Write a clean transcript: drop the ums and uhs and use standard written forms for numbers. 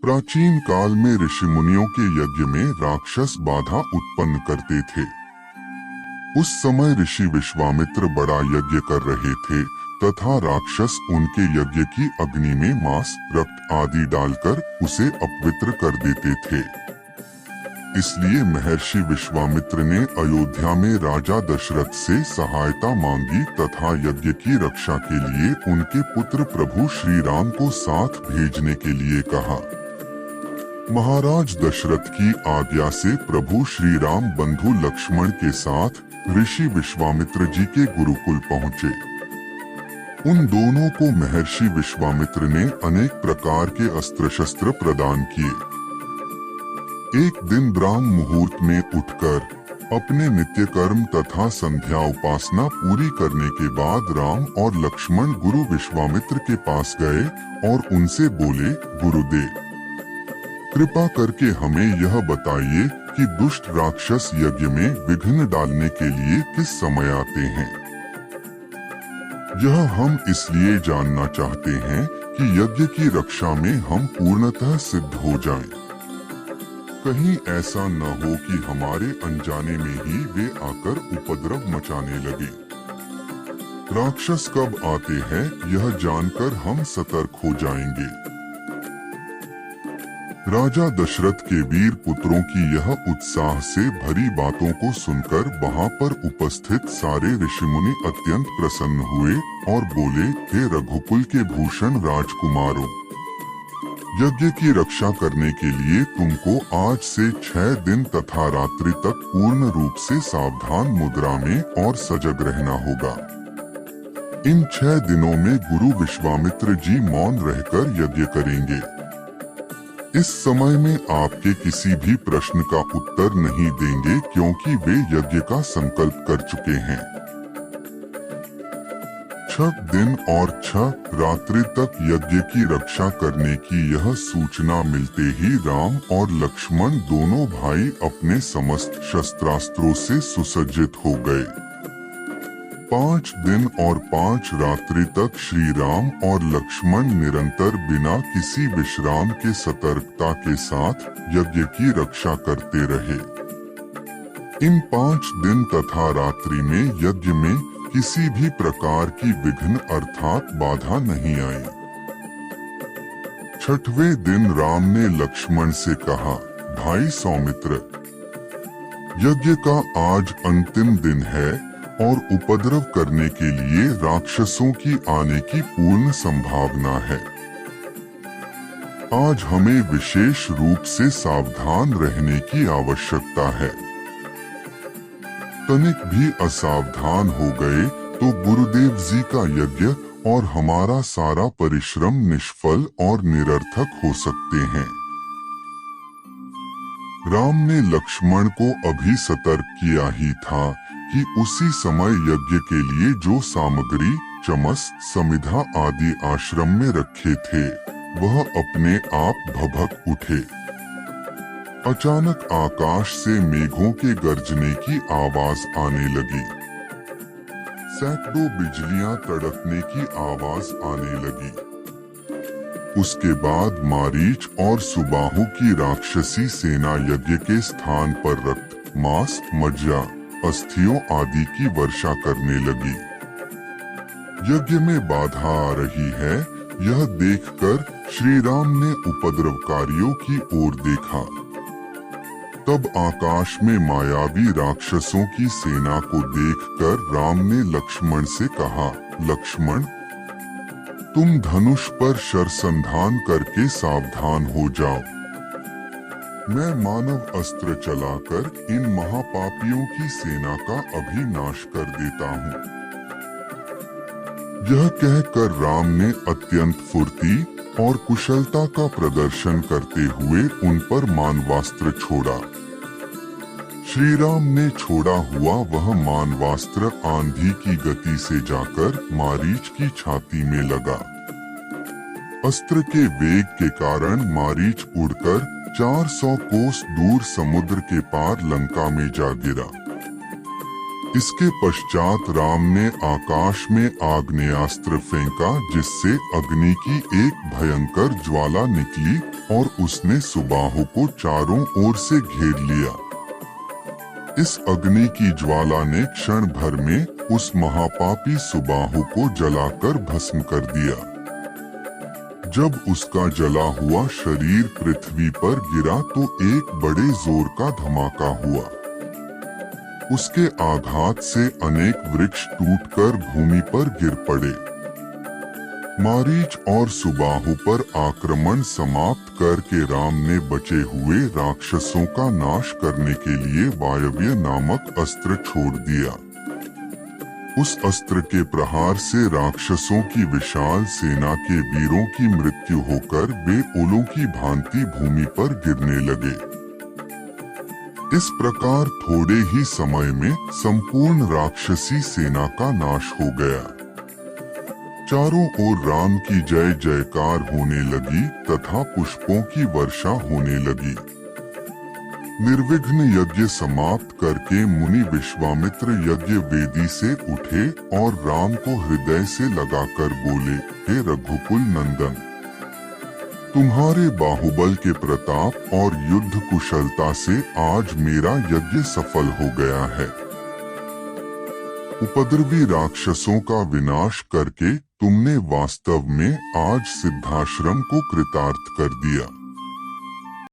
प्राचीन काल में ऋषि मुनियों के यज्ञ में राक्षस बाधा उत्पन्न करते थे। उस समय ऋषि विश्वामित्र बड़ा यज्ञ कर रहे थे तथा राक्षस उनके यज्ञ की अग्नि में मांस, रक्त आदि डालकर उसे अपवित्र कर देते थे। इसलिए महर्षि विश्वामित्र ने अयोध्या में राजा दशरथ से सहायता मांगी तथा यज्ञ की रक्षा के लिए उनके पुत्र प्रभु श्री राम को साथ भेजने के लिए कहा। महाराज दशरथ की आज्ञा से प्रभु श्री राम बंधु लक्ष्मण के साथ ऋषि विश्वामित्र जी के गुरुकुल पहुँचे। उन दोनों को महर्षि विश्वामित्र ने अनेक प्रकार के अस्त्र शस्त्र प्रदान किए। एक दिन ब्राह्म मुहूर्त में उठकर अपने नित्य कर्म तथा संध्या उपासना पूरी करने के बाद राम और लक्ष्मण गुरु विश्वामित्र के पास गए और उनसे बोले, गुरुदेव, कृपा करके हमें यह बताइए कि दुष्ट राक्षस यज्ञ में विघ्न डालने के लिए किस समय आते हैं। यह हम इसलिए जानना चाहते हैं कि यज्ञ की रक्षा में हम पूर्णतः सिद्ध हो जाएं। कहीं ऐसा न हो कि हमारे अनजाने में ही वे आकर उपद्रव मचाने लगे। राक्षस कब आते हैं यह जानकर हम सतर्क हो जाएंगे। राजा दशरथ के वीर पुत्रों की यह उत्साह से भरी बातों को सुनकर वहां पर उपस्थित सारे ऋषिमुनि अत्यंत प्रसन्न हुए और बोले, हे रघुकुल के भूषण राजकुमारों, यज्ञ की रक्षा करने के लिए तुमको आज से 6 दिन तथा रात्रि तक पूर्ण रूप से सावधान मुद्रा में और सजग रहना होगा। इन 6 दिनों में गुरु विश्वामित्र जी मौन रहकर यज्ञ करेंगे। इस समय में आपके किसी भी प्रश्न का उत्तर नहीं देंगे क्योंकि वे यज्ञ का संकल्प कर चुके हैं। 6 दिन और 6 रात्रि तक यज्ञ की रक्षा करने की यह सूचना मिलते ही राम और लक्ष्मण दोनों भाई अपने समस्त शस्त्रास्त्रों से सुसज्जित हो गए। 5 दिन और 5 रात्रि तक श्री राम और लक्ष्मण निरंतर बिना किसी विश्राम के सतर्कता के साथ यज्ञ की रक्षा करते रहे। इन 5 दिन तथा रात्रि में यज्ञ में किसी भी प्रकार की विघ्न अर्थात बाधा नहीं आई। 6वें दिन राम ने लक्ष्मण से कहा, भाई सौमित्र, यज्ञ का आज अंतिम दिन है और उपद्रव करने के लिए राक्षसों की आने की पूर्ण संभावना है। आज हमें विशेष रूप से सावधान रहने की आवश्यकता है। तनिक भी असावधान हो गए तो गुरुदेव जी का यज्ञ और हमारा सारा परिश्रम निष्फल और निरर्थक हो सकते हैं। राम ने लक्ष्मण को अभी सतर्क किया ही था कि उसी समय यज्ञ के लिए जो सामग्री, चमस, समिधा आदि आश्रम में रखे थे वह अपने आप भभक उठे। अचानक आकाश से मेघों के गरजने की आवाज आने लगी। सैकड़ों बिजलियां तड़कने की आवाज आने लगी। उसके बाद मारीच और सुबाहु की राक्षसी सेना यज्ञ के स्थान पर रक्त, मांस, मज्जा, अस्थियों आदि की वर्षा करने लगी। यज्ञ में बाधा आ रही है यह देखकर श्री राम ने उपद्रवकारियों की ओर देखा। तब आकाश में मायावी राक्षसों की सेना को देखकर राम ने लक्ष्मण से कहा, लक्ष्मण, तुम धनुष पर शरसंधान करके सावधान हो जाओ। मैं मानव अस्त्र चलाकर इन महापापियों की सेना का अभी नाश कर देता हूँ। यह कहकर राम ने अत्यंत फुर्ती और कुशलता का प्रदर्शन करते हुए उन पर मानवास्त्र छोड़ा। श्री राम ने छोड़ा हुआ वह मानवास्त्र आंधी की गति से जाकर मारीच की छाती में लगा। अस्त्र के वेग के कारण मारीच उड़कर 400 कोस दूर समुद्र के पार लंका में जा गिरा। इसके पश्चात राम ने आकाश में आग्नेयास्त्र फेंका जिससे अग्नि की एक भयंकर ज्वाला निकली और उसने सुबाहु को चारों ओर से घेर लिया। इस अग्नि की ज्वाला ने क्षण भर में उस महापापी सुबाहु को जलाकर भस्म कर दिया। जब उसका जला हुआ शरीर पृथ्वी पर गिरा तो एक बड़े जोर का धमाका हुआ। उसके आघात से अनेक वृक्ष टूटकर भूमि पर गिर पड़े। मारीच और सुबाहु पर आक्रमण समाप्त करके राम ने बचे हुए राक्षसों का नाश करने के लिए वायव्य नामक अस्त्र छोड़ दिया। उस अस्त्र के प्रहार से राक्षसों की विशाल सेना के वीरों की मृत्यु होकर वे ओलों की भांति भूमि पर गिरने लगे। इस प्रकार थोड़े ही समय में संपूर्ण राक्षसी सेना का नाश हो गया। चारों ओर राम की जय जयकार होने लगी तथा पुष्पों की वर्षा होने लगी। निर्विघ्न यज्ञ समाप्त करके मुनि विश्वामित्र यज्ञ वेदी से उठे और राम को हृदय से लगाकर बोले, हे रघुकुल नंदन, तुम्हारे बाहुबल के प्रताप और युद्ध कुशलता से आज मेरा यज्ञ सफल हो गया है। उपद्रवी राक्षसों का विनाश करके तुमने वास्तव में आज सिद्धाश्रम को कृतार्थ कर दिया।